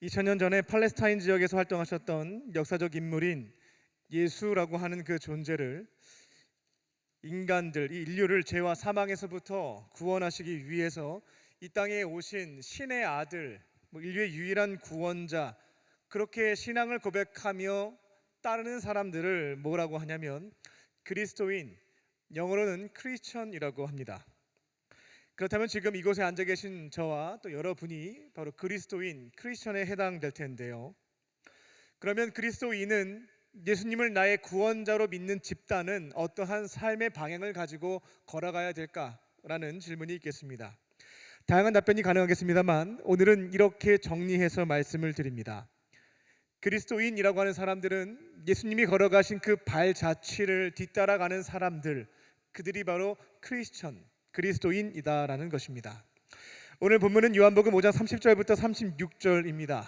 2000년 전에 팔레스타인 지역에서 활동하셨던 역사적 인물인 예수라고 하는 그 존재를 인간들, 이 인류를 죄와 사망에서부터 구원하시기 위해서 이 땅에 오신 신의 아들, 인류의 유일한 구원자, 그렇게 신앙을 고백하며 따르는 사람들을 뭐라고 하냐면 그리스도인, 영어로는 크리스천이라고 합니다. 그렇다면 지금 이곳에 앉아 계신 저와 또 여러분이 바로 그리스도인, 크리스천에 해당될 텐데요. 그러면 그리스도인은 예수님을 나의 구원자로 믿는 집단은 어떠한 삶의 방향을 가지고 걸어가야 될까라는 질문이 있겠습니다. 다양한 답변이 가능하겠습니다만 오늘은 이렇게 정리해서 말씀을 드립니다. 그리스도인이라고 하는 사람들은 예수님이 걸어가신 그 발자취를 뒤따라가는 사람들, 그들이 바로 크리스천, 그리스도인이다라는 것입니다. 오늘 본문은 요한복음 5장 30절부터 36절입니다.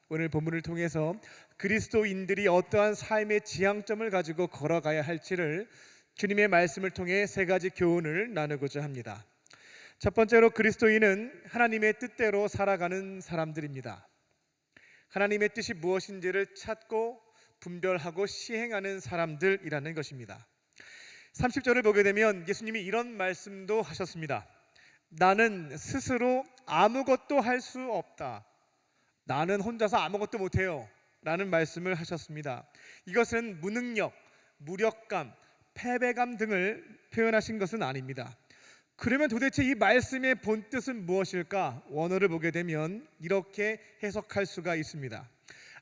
오늘 본문을 통해서 그리스도인들이 어떠한 삶의 지향점을 가지고 걸어가야 할지를 주님의 말씀을 통해 세 가지 교훈을 나누고자 합니다. 첫 번째로 그리스도인은 하나님의 뜻대로 살아가는 사람들입니다. 하나님의 뜻이 무엇인지를 찾고 분별하고 시행하는 사람들이라는 것입니다. 30절을 보게 되면 예수님이 이런 말씀도 하셨습니다. 나는 스스로 아무것도 할 수 없다. 나는 혼자서 아무것도 못해요 라는 말씀을 하셨습니다. 이것은 무능력, 무력감, 패배감 등을 표현하신 것은 아닙니다. 그러면 도대체 이 말씀의 본뜻은 무엇일까? 원어를 보게 되면 이렇게 해석할 수가 있습니다.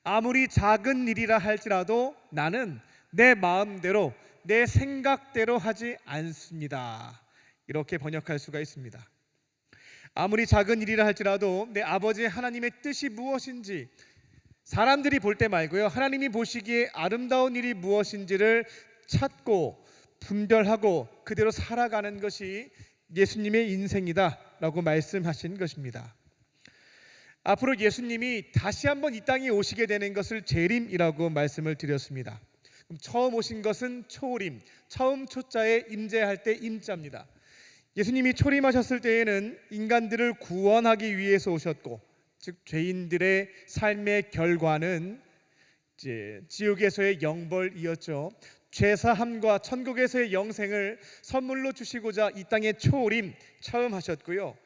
아무리 작은 일이라 할지라도 나는 내 마음대로, 내 생각대로 하지 않습니다. 이렇게 번역할 수가 있습니다. 아무리 작은 일이라 할지라도 내 아버지 하나님의 뜻이 무엇인지, 사람들이 볼 때 말고요, 하나님이 보시기에 아름다운 일이 무엇인지를 찾고 분별하고 그대로 살아가는 것이 예수님의 인생이다 라고 말씀하신 것입니다. 앞으로 예수님이 다시 한번 이 땅에 오시게 되는 것을 재림이라고 말씀을 드렸습니다. 그럼 처음 오신 것은 초림, 처음 초자에 임재할 때 임자입니다. 예수님이 초림하셨을 때에는 인간들을 구원하기 위해서 오셨고, 즉 죄인들의 삶의 결과는 지옥에서의 영벌이었죠. 죄사함과 천국에서의 영생을 선물로 주시고자 이 땅에 초림 처음 하셨고요,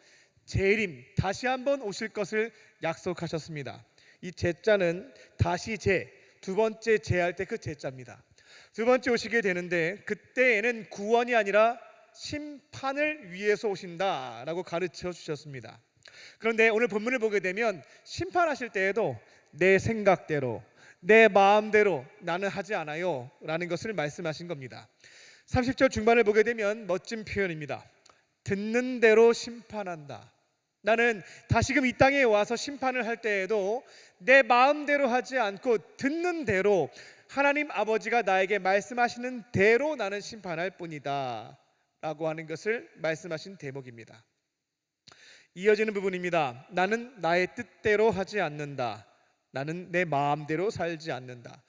재림 다시 한번 오실 것을 약속하셨습니다. 이 제자는 다시 두 번째 제할 때 그 제자입니다. 두 번째 오시게 되는데 그때에는 구원이 아니라 심판을 위해서 오신다라고 가르쳐 주셨습니다. 그런데 오늘 본문을 보게 되면 심판하실 때에도 내 생각대로, 내 마음대로 나는 하지 않아요 라는 것을 말씀하신 겁니다. 30절 중반을 보게 되면 멋진 표현입니다. 듣는 대로 심판한다. 나는 다시금 이 땅에 와서 심판을 할 때에도 내 마음대로 하지 않고 듣는 대로, 하나님 아버지가 나에게 말씀하시는 대로 나는 심판할 뿐이다 라고 하는 것을 말씀하신 대목입니다. 이어지는 부분입니다. 나는 나의 뜻대로 하지 않는다. 나는 내 마음대로 살지 않는다.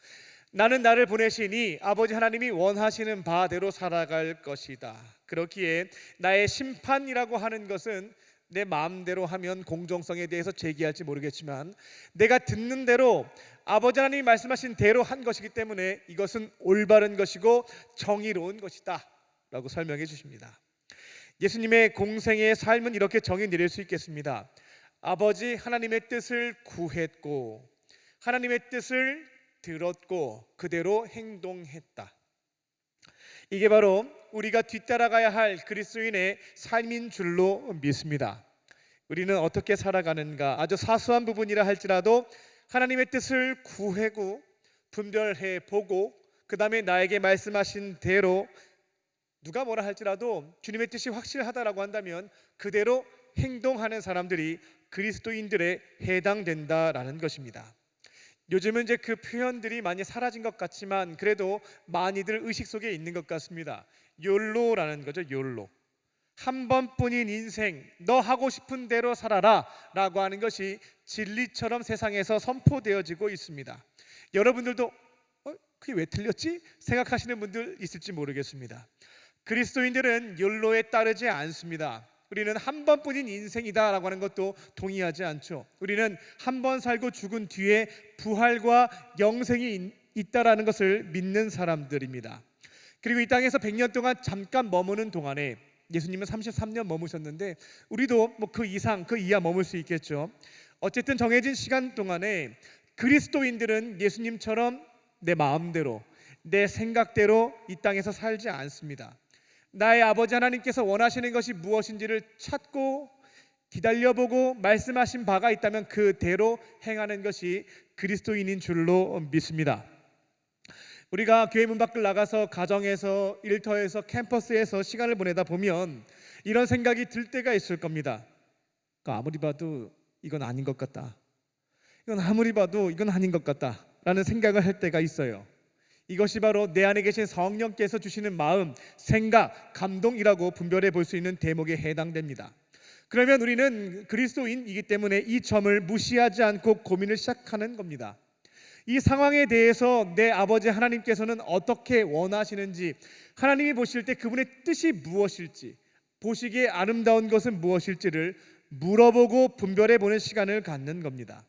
나는 나를 보내시니 아버지 하나님이 원하시는 바대로 살아갈 것이다. 그렇기에 나의 심판이라고 하는 것은 내 마음대로 하면 공정성에 대해서 제기할지 모르겠지만 내가 듣는 대로 아버지 하나님이 말씀하신 대로 한 것이기 때문에 이것은 올바른 것이고 정의로운 것이다 라고 설명해 주십니다. 예수님의 공생의 삶은 이렇게 정의 내릴 수 있겠습니다. 아버지 하나님의 뜻을 구했고 하나님의 뜻을 들었고 그대로 행동했다. 이게 바로 우리가 뒤따라가야 할 그리스도인의 삶인 줄로 믿습니다. 우리는 어떻게 살아가는가, 아주 사소한 부분이라 할지라도 하나님의 뜻을 구하고 분별해 보고 그 다음에 나에게 말씀하신 대로 누가 뭐라 할지라도 주님의 뜻이 확실하다라고 한다면 그대로 행동하는 사람들이 그리스도인들에 해당된다라는 것입니다. 요즘은 그 표현들이 많이 사라진 것 같지만 그래도 많이들 의식 속에 있는 것 같습니다. 욜로라는 거죠. 욜로. 한 번뿐인 인생, 너 하고 싶은 대로 살아라 라고 하는 것이 진리처럼 세상에서 선포되어지고 있습니다. 여러분들도 그게 왜 틀렸지? 생각하시는 분들 있을지 모르겠습니다. 그리스도인들은 욜로에 따르지 않습니다. 우리는 한 번뿐인 인생이다라고 하는 것도 동의하지 않죠. 우리는 한 번 살고 죽은 뒤에 부활과 영생이 있다라는 것을 믿는 사람들입니다. 그리고 이 땅에서 100년 동안 잠깐 머무는 동안에 예수님은 33년 머무셨는데 우리도 뭐 그 이상 그 이하 머물 수 있겠죠. 어쨌든 정해진 시간 동안에 그리스도인들은 예수님처럼 내 마음대로 내 생각대로 이 땅에서 살지 않습니다. 나의 아버지 하나님께서 원하시는 것이 무엇인지를 찾고 기다려보고 말씀하신 바가 있다면 그대로 행하는 것이 그리스도인인 줄로 믿습니다. 우리가 교회 문 밖을 나가서 가정에서 일터에서 캠퍼스에서 시간을 보내다 보면 이런 생각이 들 때가 있을 겁니다. 아무리 봐도 이건 아닌 것 같다. 이건 아무리 봐도 이건 아닌 것 같다 라는 생각을 할 때가 있어요. 이것이 바로 내 안에 계신 성령께서 주시는 마음, 생각, 감동이라고 분별해 볼 수 있는 대목에 해당됩니다. 그러면 우리는 그리스도인이기 때문에 이 점을 무시하지 않고 고민을 시작하는 겁니다. 이 상황에 대해서 내 아버지 하나님께서는 어떻게 원하시는지, 하나님이 보실 때 그분의 뜻이 무엇일지, 보시기에 아름다운 것은 무엇일지를 물어보고 분별해 보는 시간을 갖는 겁니다.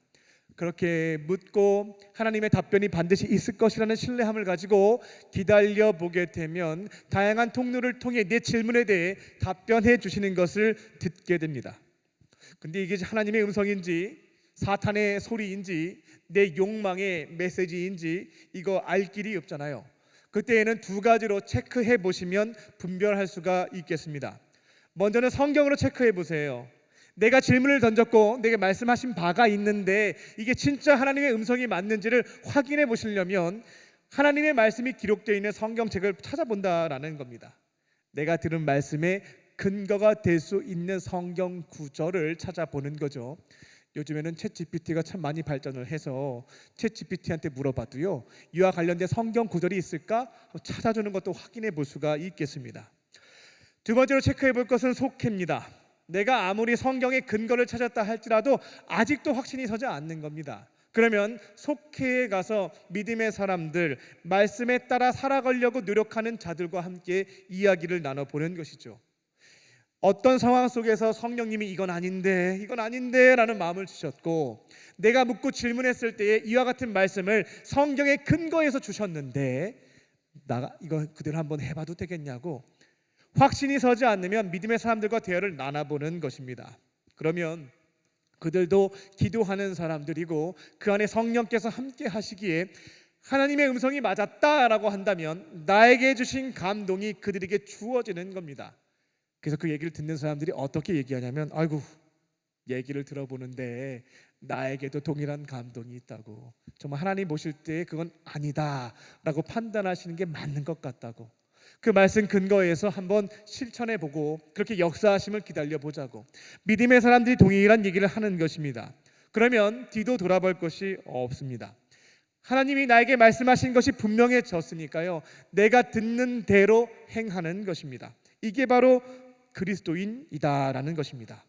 그렇게 묻고 하나님의 답변이 반드시 있을 것이라는 신뢰함을 가지고 기다려 보게 되면 다양한 통로를 통해 내 질문에 대해 답변해 주시는 것을 듣게 됩니다. 근데 이게 하나님의 음성인지 사탄의 소리인지 내 욕망의 메시지인지 이거 알 길이 없잖아요. 그때에는 두 가지로 체크해 보시면 분별할 수가 있겠습니다. 먼저는 성경으로 체크해 보세요. 내가 질문을 던졌고 내게 말씀하신 바가 있는데 이게 진짜 하나님의 음성이 맞는지를 확인해 보시려면 하나님의 말씀이 기록되어 있는 성경책을 찾아본다라는 겁니다. 내가 들은 말씀의 근거가 될 수 있는 성경 구절을 찾아보는 거죠. 요즘에는 챗GPT가 참 많이 발전을 해서 챗GPT한테 물어봐도요, 이와 관련된 성경 구절이 있을까 찾아주는 것도 확인해 볼 수가 있겠습니다. 두 번째로 체크해 볼 것은 속해입니다. 내가 아무리 성경의 근거를 찾았다 할지라도 아직도 확신이 서지 않는 겁니다. 그러면 속회에 가서 믿음의 사람들, 말씀에 따라 살아가려고 노력하는 자들과 함께 이야기를 나눠보는 것이죠. 어떤 상황 속에서 성령님이 이건 아닌데 라는 마음을 주셨고, 내가 묻고 질문했을 때에 이와 같은 말씀을 성경의 근거에서 주셨는데 나 이거 그대로 한번 해봐도 되겠냐고 확신이 서지 않으면 믿음의 사람들과 대화를 나눠보는 것입니다. 그러면 그들도 기도하는 사람들이고 그 안에 성령께서 함께 하시기에 하나님의 음성이 맞았다라고 한다면 나에게 주신 감동이 그들에게 주어지는 겁니다. 그래서 그 얘기를 듣는 사람들이 어떻게 얘기하냐면, 아이고 얘기를 들어보는데 나에게도 동일한 감동이 있다고, 정말 하나님 보실 때 그건 아니다라고 판단하시는 게 맞는 것 같다고, 그 말씀 근거에서 한번 실천해보고 그렇게 역사하심을 기다려보자고 믿음의 사람들이 동일한 얘기를 하는 것입니다. 그러면 뒤도 돌아볼 것이 없습니다. 하나님이 나에게 말씀하신 것이 분명해졌으니까요, 내가 듣는 대로 행하는 것입니다. 이게 바로 그리스도인이다라는 것입니다.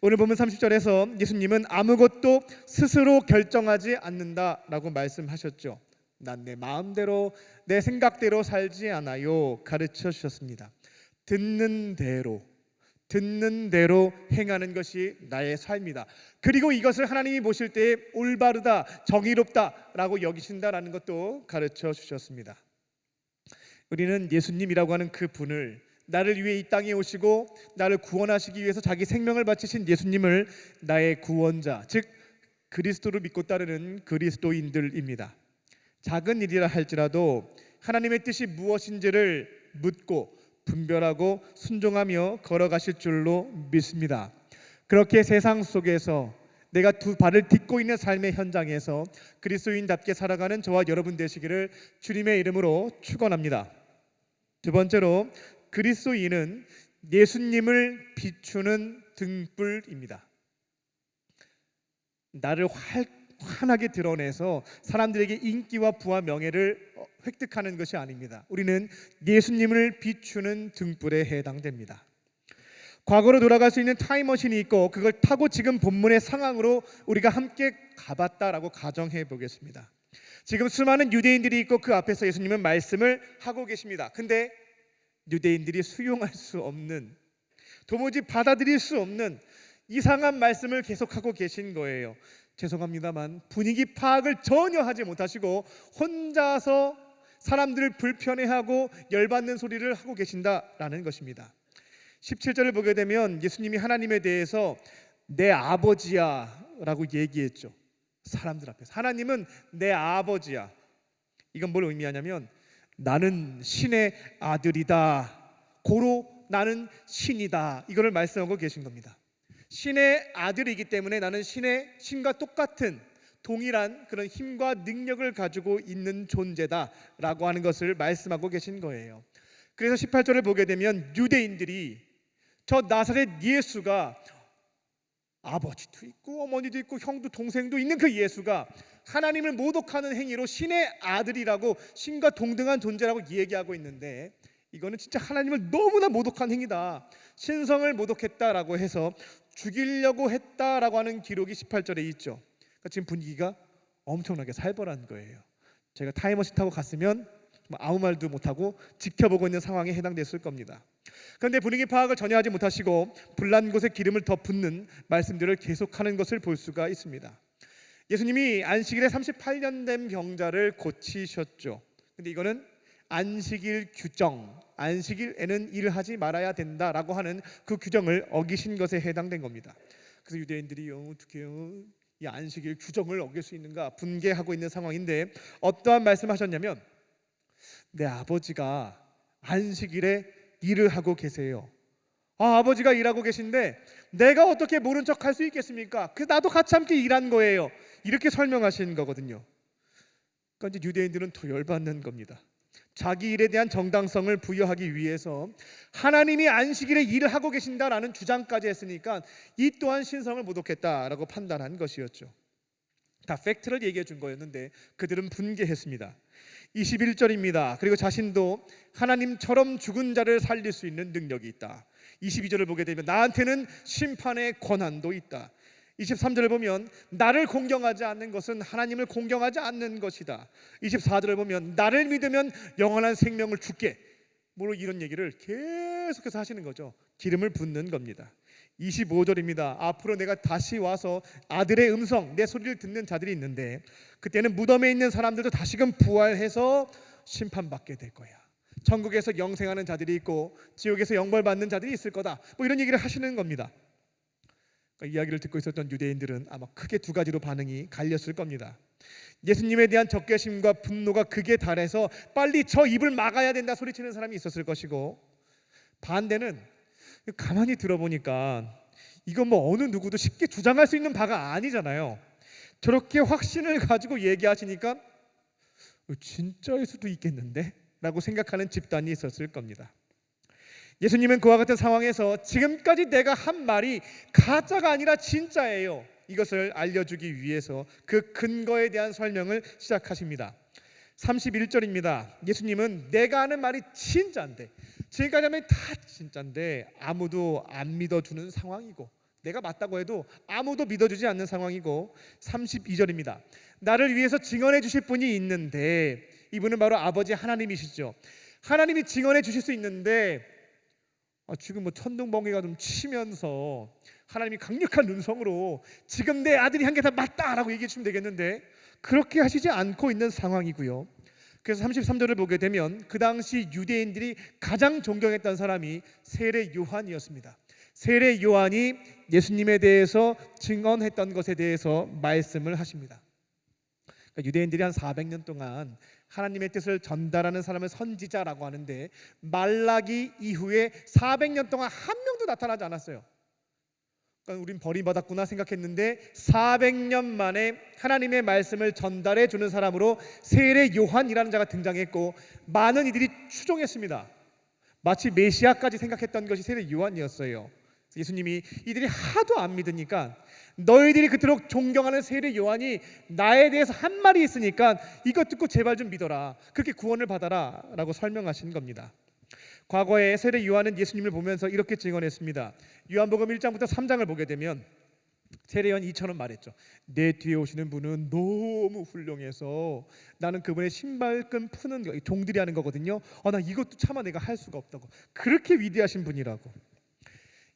오늘 보면 30절에서 예수님은 아무것도 스스로 결정하지 않는다라고 말씀하셨죠. 난 내 마음대로 내 생각대로 살지 않아요 가르쳐 주셨습니다. 듣는 대로 행하는 것이 나의 삶이다. 그리고 이것을 하나님이 보실 때 올바르다, 정의롭다라고 여기신다라는 것도 가르쳐 주셨습니다. 우리는 예수님이라고 하는 그 분을, 나를 위해 이 땅에 오시고 나를 구원하시기 위해서 자기 생명을 바치신 예수님을 나의 구원자, 즉 그리스도를 믿고 따르는 그리스도인들입니다. 작은 일이라 할지라도 하나님의 뜻이 무엇인지를 묻고 분별하고 순종하며 걸어가실 줄로 믿습니다. 그렇게 세상 속에서 내가 두 발을 딛고 있는 삶의 현장에서 그리스도인답게 살아가는 저와 여러분 되시기를 주님의 이름으로 축원합니다. 두 번째로, 그리스도인은 예수님을 비추는 등불입니다. 나를 환하게 드러내서 사람들에게 인기와 부와 명예를 획득하는 것이 아닙니다. 우리는 예수님을 비추는 등불에 해당됩니다. 과거로 돌아갈 수 있는 타임머신이 있고 그걸 타고 지금 본문의 상황으로 우리가 함께 가봤다라고 가정해 보겠습니다. 지금 수많은 유대인들이 있고 그 앞에서 예수님은 말씀을 하고 계십니다. 근데 유대인들이 수용할 수 없는 도무지 받아들일 수 없는 이상한 말씀을 계속하고 계신 거예요. 죄송합니다만 분위기 파악을 전혀 하지 못하시고 혼자서 사람들을 불편해하고 열받는 소리를 하고 계신다라는 것입니다. 17절을 보게 되면 예수님이 하나님에 대해서 내 아버지야 라고 얘기했죠. 사람들 앞에서 하나님은 내 아버지야. 이건 뭘 의미하냐면 나는 신의 아들이다, 고로 나는 신이다, 이거를 말씀하고 계신 겁니다. 신의 아들이기 때문에 나는 신과 똑같은 동일한 그런 힘과 능력을 가지고 있는 존재다라고 하는 것을 말씀하고 계신 거예요. 그래서 18절을 보게 되면 유대인들이 저 나사렛 예수가 아버지도 있고 어머니도 있고 형도 동생도 있는 그 예수가 하나님을 모독하는 행위로 신의 아들이라고, 신과 동등한 존재라고 얘기하고 있는데, 이거는 진짜 하나님을 너무나 모독한 행위다, 신성을 모독했다라고 해서 죽이려고 했다라고 하는 기록이 18절에 있죠. 그러니까 지금 분위기가 엄청나게 살벌한 거예요. 제가 타임머신 타고 갔으면 아무 말도 못하고 지켜보고 있는 상황에 해당됐을 겁니다. 그런데 분위기 파악을 전혀 하지 못하시고 불난 곳에 기름을 더 붓는 말씀들을 계속하는 것을 볼 수가 있습니다. 예수님이 안식일에 38년 된 병자를 고치셨죠. 근데 이거는 안식일 규정, 안식일에는 일을 하지 말아야 된다라고 하는 그 규정을 어기신 것에 해당된 겁니다. 그래서 유대인들이 어떻게 이 안식일 규정을 어길 수 있는가 분개하고 있는 상황인데, 어떠한 말씀하셨냐면 내 아버지가 안식일에 일을 하고 계세요. 아버지가 일하고 계신데 내가 어떻게 모른 척 할 수 있겠습니까? 그래서 나도 같이 함께 일한 거예요. 이렇게 설명하신 거거든요. 그러니까 이제 유대인들은 더 열받는 겁니다. 자기 일에 대한 정당성을 부여하기 위해서 하나님이 안식일에 일을 하고 계신다라는 주장까지 했으니까 이 또한 신성을 모독했다라고 판단한 것이었죠. 다 팩트를 얘기해 준 거였는데 그들은 분개했습니다. 21절입니다. 그리고 자신도 하나님처럼 죽은 자를 살릴 수 있는 능력이 있다. 22절을 보게 되면 나한테는 심판의 권한도 있다. 23절을 보면 나를 공경하지 않는 것은 하나님을 공경하지 않는 것이다. 24절을 보면 나를 믿으면 영원한 생명을 주게, 뭐 이런 얘기를 계속해서 하시는 거죠. 기름을 붓는 겁니다. 25절입니다. 앞으로 내가 다시 와서 아들의 음성, 내 소리를 듣는 자들이 있는데 그때는 무덤에 있는 사람들도 다시금 부활해서 심판받게 될 거야. 천국에서 영생하는 자들이 있고 지옥에서 영벌받는 자들이 있을 거다, 뭐 이런 얘기를 하시는 겁니다. 그러니까 이야기를 듣고 있었던 유대인들은 아마 크게 두 가지로 반응이 갈렸을 겁니다. 예수님에 대한 적개심과 분노가 극에 달해서 빨리 저 입을 막아야 된다 소리치는 사람이 있었을 것이고, 반대는 가만히 들어보니까 이건 뭐 어느 누구도 쉽게 주장할 수 있는 바가 아니잖아요. 저렇게 확신을 가지고 얘기하시니까 진짜일 수도 있겠는데? 라고 생각하는 집단이 있었을 겁니다. 예수님은 그와 같은 상황에서 지금까지 내가 한 말이 가짜가 아니라 진짜예요, 이것을 알려주기 위해서 그 근거에 대한 설명을 시작하십니다. 31절입니다. 예수님은 내가 하는 말이 진짜인데, 지금까지 하면 다 진짜인데 아무도 안 믿어주는 상황이고, 내가 맞다고 해도 아무도 믿어주지 않는 상황이고, 32절입니다. 나를 위해서 증언해 주실 분이 있는데 이분은 바로 아버지 하나님이시죠. 하나님이 증언해 주실 수 있는데 지금 뭐 천둥번개가 좀 치면서 하나님이 강력한 음성으로 지금 내 아들이 한 게 다 맞다라고 얘기해 주시면 되겠는데 그렇게 하시지 않고 있는 상황이고요. 그래서 33절을 보게 되면 그 당시 유대인들이 가장 존경했던 사람이 세례 요한이었습니다. 세례 요한이 예수님에 대해서 증언했던 것에 대해서 말씀을 하십니다. 그러니까 유대인들이 한 400년 동안 하나님의 뜻을 전달하는 사람을 선지자라고 하는데 말라기 이후에 400년 동안 한 명도 나타나지 않았어요. 그러니까 우린 버림받았구나 생각했는데 400년 만에 하나님의 말씀을 전달해 주는 사람으로 세례 요한이라는 자가 등장했고, 많은 이들이 추종했습니다. 마치 메시아까지 생각했던 것이 세례 요한이었어요. 예수님이 이들이 하도 안 믿으니까 너희들이 그토록 존경하는 세례 요한이 나에 대해서 한 말이 있으니까 이것 듣고 제발 좀 믿어라, 그렇게 구원을 받아라 라고 설명하신 겁니다. 과거에 세례 요한은 예수님을 보면서 이렇게 증언했습니다. 요한복음 1장부터 3장을 보게 되면 세례 요한이 이처럼 말했죠. 내 뒤에 오시는 분은 너무 훌륭해서 나는 그분의 신발끈 푸는 거, 종들이 하는 거거든요. 나 이것도 차마 내가 할 수가 없다고, 그렇게 위대하신 분이라고.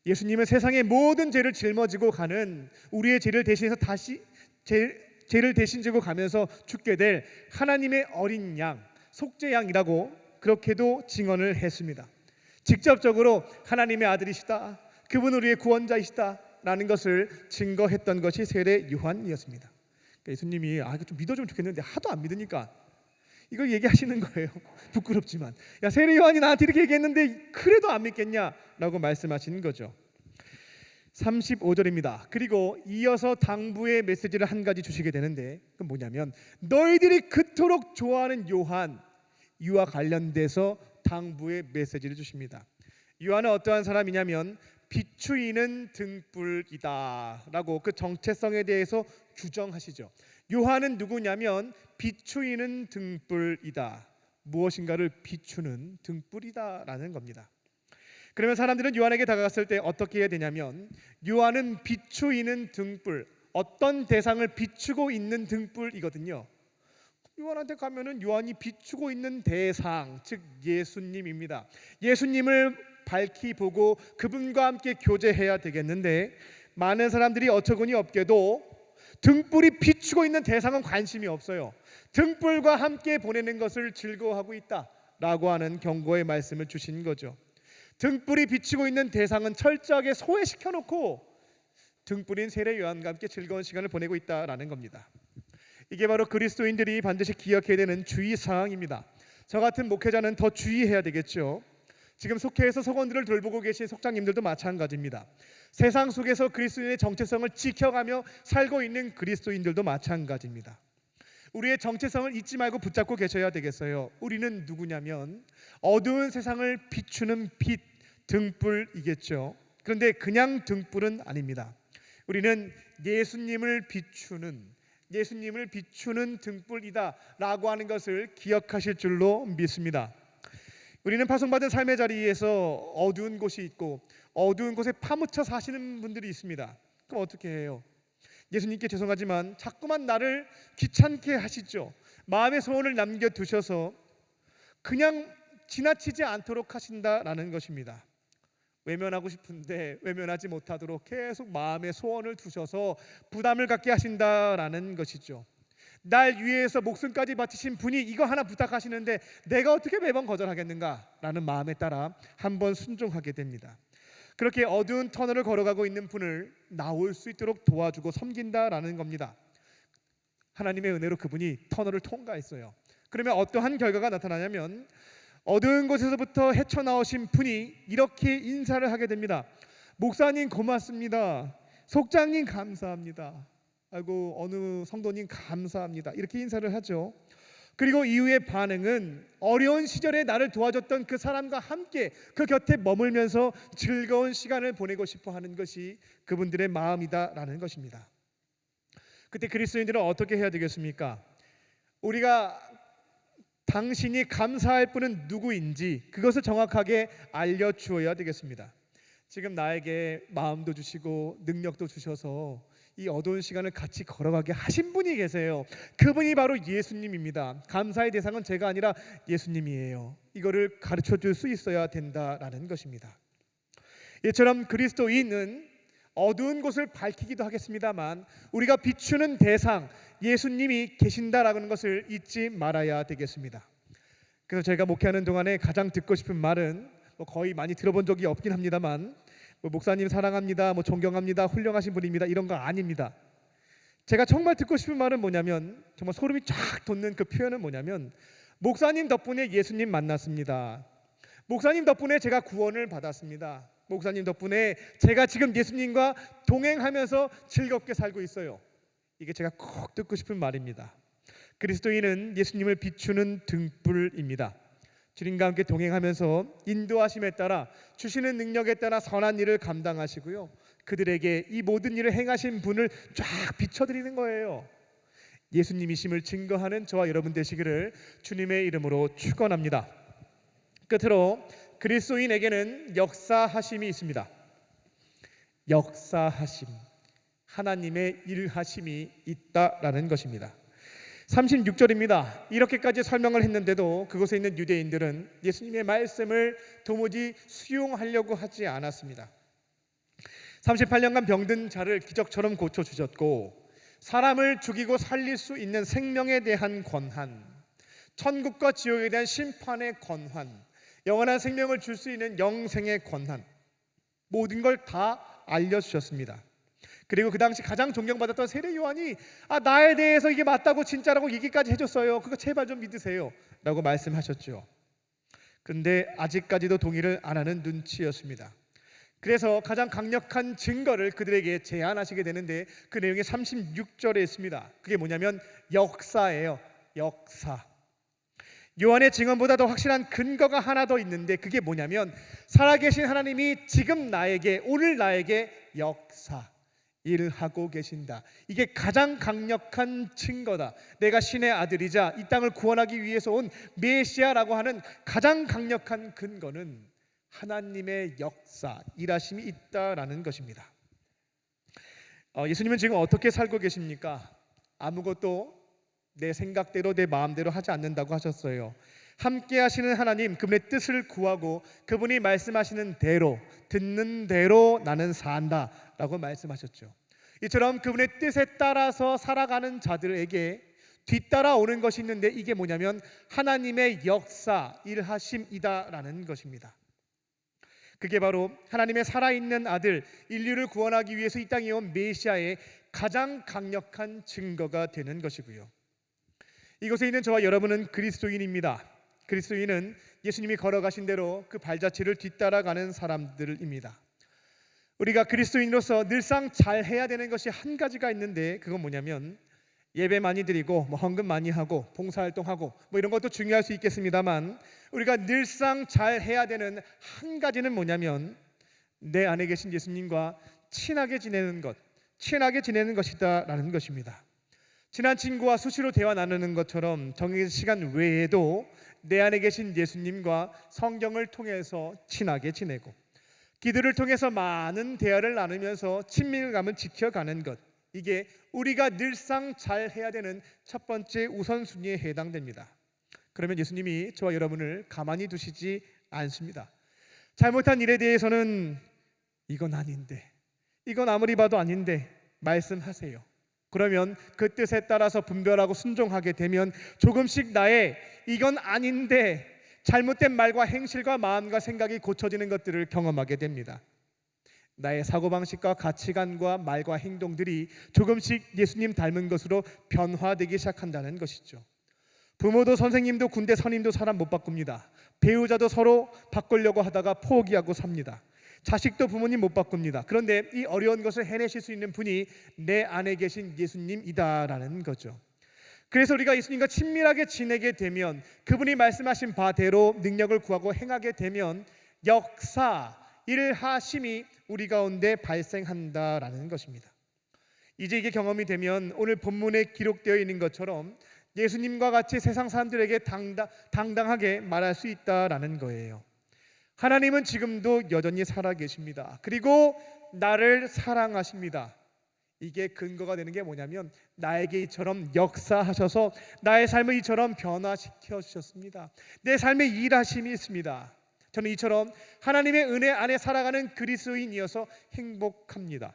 예수님은 세상의 모든 죄를 짊어지고 가는, 우리의 죄를 대신해서 다시 죄를 대신 지고 가면서 죽게 될 하나님의 어린 양, 속죄양이라고 그렇게도 증언을 했습니다. 직접적으로 하나님의 아들이시다, 그분 우리의 구원자이시다 라는 것을 증거했던 것이 세례 요한이었습니다. 그러니까 예수님이 이거 좀 믿어주면 좋겠는데 하도 안 믿으니까 이걸 얘기하시는 거예요. 부끄럽지만, 야, 세례 요한이 나한테 이렇게 얘기했는데 그래도 안 믿겠냐라고 말씀하시는 거죠. 35절입니다. 그리고 이어서 당부의 메시지를 한 가지 주시게 되는데, 그건 뭐냐면 너희들이 그토록 좋아하는 요한, 이와 관련돼서 당부의 메시지를 주십니다. 요한은 어떠한 사람이냐면 비추이는 등불이다 라고 그 정체성에 대해서 규정하시죠. 요한은 누구냐면 비추이는 등불이다, 무엇인가를 비추는 등불이다 라는 겁니다. 그러면 사람들은 요한에게 다가갔을 때 어떻게 해야 되냐면, 요한은 비추이는 등불, 어떤 대상을 비추고 있는 등불이거든요. 요한한테 가면은 요한이 비추고 있는 대상, 즉 예수님입니다. 예수님을 밝히 보고 그분과 함께 교제해야 되겠는데, 많은 사람들이 어처구니 없게도 등불이 비추고 있는 대상은 관심이 없어요. 등불과 함께 보내는 것을 즐거워하고 있다라고 하는 경고의 말씀을 주신 거죠. 등불이 비추고 있는 대상은 철저하게 소외시켜놓고 등불인 세례 요한과 함께 즐거운 시간을 보내고 있다라는 겁니다. 이게 바로 그리스도인들이 반드시 기억해야 되는 주의사항입니다. 저 같은 목회자는 더 주의해야 되겠죠. 지금 속회에서 성원들을 돌보고 계신 속장님들도 마찬가지입니다. 세상 속에서 그리스도인의 정체성을 지켜가며 살고 있는 그리스도인들도 마찬가지입니다. 우리의 정체성을 잊지 말고 붙잡고 계셔야 되겠어요. 우리는 누구냐면 어두운 세상을 비추는 빛, 등불이겠죠. 그런데 그냥 등불은 아닙니다. 우리는 예수님을 비추는 등불이다 라고 하는 것을 기억하실 줄로 믿습니다. 우리는 파송받은 삶의 자리에서 어두운 곳이 있고 어두운 곳에 파묻혀 사시는 분들이 있습니다. 그럼 어떻게 해요? 예수님께 죄송하지만 자꾸만 나를 귀찮게 하시죠. 마음의 소원을 남겨두셔서 그냥 지나치지 않도록 하신다라는 것입니다. 외면하고 싶은데 외면하지 못하도록 계속 마음의 소원을 두셔서 부담을 갖게 하신다라는 것이죠. 날 위해서 목숨까지 바치신 분이 이거 하나 부탁하시는데 내가 어떻게 매번 거절하겠는가라는 마음에 따라 한번 순종하게 됩니다. 그렇게 어두운 터널을 걸어가고 있는 분을 나올 수 있도록 도와주고 섬긴다라는 겁니다. 하나님의 은혜로 그분이 터널을 통과했어요. 그러면 어떠한 결과가 나타나냐면 어두운 곳에서부터 헤쳐나오신 분이 이렇게 인사를 하게 됩니다. 목사님 고맙습니다. 속장님 감사합니다. 아이고 어느 성도님 감사합니다. 이렇게 인사를 하죠. 그리고 이후의 반응은 어려운 시절에 나를 도와줬던 그 사람과 함께 그 곁에 머물면서 즐거운 시간을 보내고 싶어 하는 것이 그분들의 마음이다라는 것입니다. 그때 그리스도인들은 어떻게 해야 되겠습니까? 우리가 당신이 감사할 분은 누구인지 그것을 정확하게 알려주어야 되겠습니다. 지금 나에게 마음도 주시고 능력도 주셔서 이 어두운 시간을 같이 걸어가게 하신 분이 계세요. 그분이 바로 예수님입니다. 감사의 대상은 제가 아니라 예수님이에요. 이거를 가르쳐 줄 수 있어야 된다라는 것입니다. 이처럼 그리스도인은 어두운 곳을 밝히기도 하겠습니다만 우리가 비추는 대상 예수님이 계신다라는 것을 잊지 말아야 되겠습니다. 그래서 제가 목회하는 동안에 가장 듣고 싶은 말은 거의 많이 들어본 적이 없긴 합니다만 목사님 사랑합니다, 존경합니다, 훌륭하신 분입니다 이런 거 아닙니다. 제가 정말 듣고 싶은 말은 뭐냐면 정말 소름이 쫙 돋는 그 표현은 뭐냐면 목사님 덕분에 예수님 만났습니다. 목사님 덕분에 제가 구원을 받았습니다. 목사님 덕분에 제가 지금 예수님과 동행하면서 즐겁게 살고 있어요. 이게 제가 꼭 듣고 싶은 말입니다. 그리스도인은 예수님을 비추는 등불입니다. 주님과 함께 동행하면서 인도하심에 따라 주시는 능력에 따라 선한 일을 감당하시고요. 그들에게 이 모든 일을 행하신 분을 쫙 비춰드리는 거예요. 예수님이심을 증거하는 저와 여러분 되시기를 주님의 이름으로 축원합니다. 끝으로 그리스도인에게는 역사하심이 있습니다. 역사하심, 하나님의 일하심이 있다라는 것입니다. 36절입니다. 이렇게까지 설명을 했는데도 그곳에 있는 유대인들은 예수님의 말씀을 도무지 수용하려고 하지 않았습니다. 38년간 병든 자를 기적처럼 고쳐주셨고, 사람을 죽이고 살릴 수 있는 생명에 대한 권한, 천국과 지옥에 대한 심판의 권한, 영원한 생명을 줄 수 있는 영생의 권한, 모든 걸 다 알려주셨습니다. 그리고 그 당시 가장 존경받았던 세례 요한이 나에 대해서 이게 맞다고 진짜라고 얘기까지 해줬어요. 그거 제발 좀 믿으세요 라고 말씀하셨죠. 근데 아직까지도 동의를 안 하는 눈치였습니다. 그래서 가장 강력한 증거를 그들에게 제안하시게 되는데, 그 내용이 36절에 있습니다. 그게 뭐냐면 역사예요. 역사. 요한의 증언보다 더 확실한 근거가 하나 더 있는데, 그게 뭐냐면 살아계신 하나님이 지금 나에게, 오늘 나에게 역사 일하고 계신다. 이게 가장 강력한 증거다. 내가 신의 아들이자 이 땅을 구원하기 위해서 온 메시아라고 하는 가장 강력한 근거는 하나님의 역사, 일하심이 있다라는 것입니다. 예수님은 지금 어떻게 살고 계십니까? 아무것도 내 생각대로 내 마음대로 하지 않는다고 하셨어요. 함께 하시는 하나님, 그분의 뜻을 구하고 그분이 말씀하시는 대로, 듣는 대로 나는 산다 라고 말씀하셨죠. 이처럼 그분의 뜻에 따라서 살아가는 자들에게 뒤따라오는 것이 있는데, 이게 뭐냐면 하나님의 역사, 일하심이다라는 것입니다. 그게 바로 하나님의 살아있는 아들, 인류를 구원하기 위해서 이 땅에 온 메시아의 가장 강력한 증거가 되는 것이고요. 이곳에 있는 저와 여러분은 그리스도인입니다. 그리스도인은 예수님이 걸어가신 대로 그 발자취를 뒤따라가는 사람들입니다. 우리가 그리스도인으로서 늘상 잘해야 되는 것이 한 가지가 있는데, 그건 뭐냐면 예배 많이 드리고 헌금 많이 하고 봉사활동하고 이런 것도 중요할 수 있겠습니다만, 우리가 늘상 잘해야 되는 한 가지는 뭐냐면 내 안에 계신 예수님과 친하게 지내는 것이다라는 것입니다. 친한 친구와 수시로 대화 나누는 것처럼 정해진 시간 외에도 내 안에 계신 예수님과 성경을 통해서 친하게 지내고, 기도를 통해서 많은 대화를 나누면서 친밀감을 지켜가는 것, 이게 우리가 늘상 잘해야 되는 첫 번째 우선순위에 해당됩니다. 그러면 예수님이 저와 여러분을 가만히 두시지 않습니다. 잘못한 일에 대해서는 이건 아닌데, 이건 아무리 봐도 아닌데 말씀하세요. 그러면 그 뜻에 따라서 분별하고 순종하게 되면 조금씩 나의 이건 아닌데 잘못된 말과 행실과 마음과 생각이 고쳐지는 것들을 경험하게 됩니다. 나의 사고방식과 가치관과 말과 행동들이 조금씩 예수님 닮은 것으로 변화되기 시작한다는 것이죠. 부모도 선생님도 군대 선임도 사람 못 바꿉니다. 배우자도 서로 바꾸려고 하다가 포기하고 삽니다. 자식도 부모님 못 바꿉니다. 그런데 이 어려운 것을 해내실 수 있는 분이 내 안에 계신 예수님이다라는 거죠. 그래서 우리가 예수님과 친밀하게 지내게 되면, 그분이 말씀하신 바대로 능력을 구하고 행하게 되면 역사, 일하심이 우리 가운데 발생한다라는 것입니다. 이제 이게 경험이 되면 오늘 본문에 기록되어 있는 것처럼 예수님과 같이 세상 사람들에게 당당하게 말할 수 있다라는 거예요. 하나님은 지금도 여전히 살아계십니다. 그리고 나를 사랑하십니다. 이게 근거가 되는 게 뭐냐면 나에게 이처럼 역사하셔서 나의 삶을 이처럼 변화시켜 주셨습니다. 내 삶에 일하심이 있습니다. 저는 이처럼 하나님의 은혜 안에 살아가는 그리스도인이어서 행복합니다.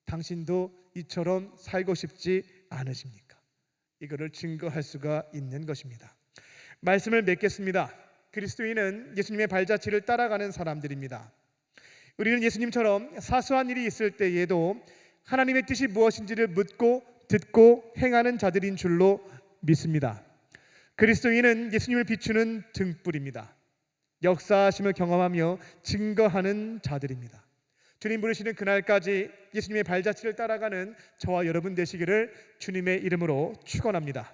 당신도 이처럼 살고 싶지 않으십니까? 이거를 증거할 수가 있는 것입니다. 말씀을 맺겠습니다. 그리스도인은 예수님의 발자취를 따라가는 사람들입니다. 우리는 예수님처럼 사소한 일이 있을 때에도 하나님의 뜻이 무엇인지를 묻고 듣고 행하는 자들인 줄로 믿습니다. 그리스도인은 예수님을 비추는 등불입니다. 역사하심을 경험하며 증거하는 자들입니다. 주님 부르시는 그날까지 예수님의 발자취를 따라가는 저와 여러분 되시기를 주님의 이름으로 축원합니다.